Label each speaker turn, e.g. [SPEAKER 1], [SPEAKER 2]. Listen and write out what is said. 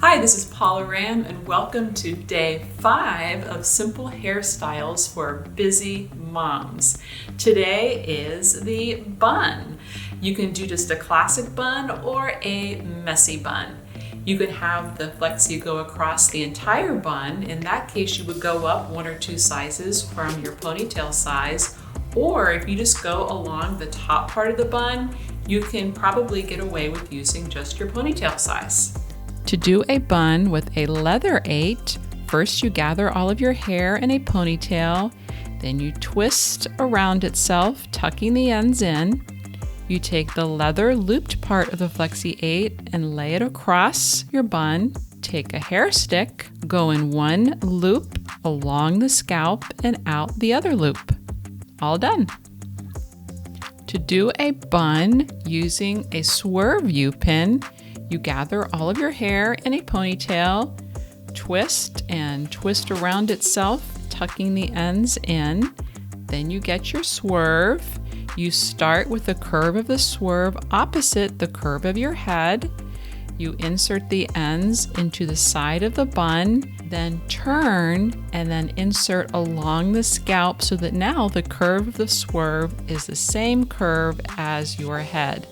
[SPEAKER 1] Hi, this is Paula Ram and welcome to day 5 of Simple Hairstyles for Busy Moms. Today is the bun. You can do just a classic bun or a messy bun. You could have the flexi go across the entire bun. In that case, you would go up 1 or 2 sizes from your ponytail size, or if you just go along the top part of the bun, you can probably get away with using just your ponytail size. To do a bun with a leather 8, first you gather all of your hair in a ponytail, then you twist around itself, tucking the ends in. You take the leather looped part of the Flexi 8 and lay it across your bun. Take a hair stick, go in one loop along the scalp and out the other loop. All done. To do a bun using a Swerve U pin, you gather all of your hair in a ponytail, twist and twist around itself, tucking the ends in. Then you get your swerve. You start with the curve of the swerve opposite the curve of your head. You insert the ends into the side of the bun, then turn and then insert along the scalp so that now the curve of the swerve is the same curve as your head.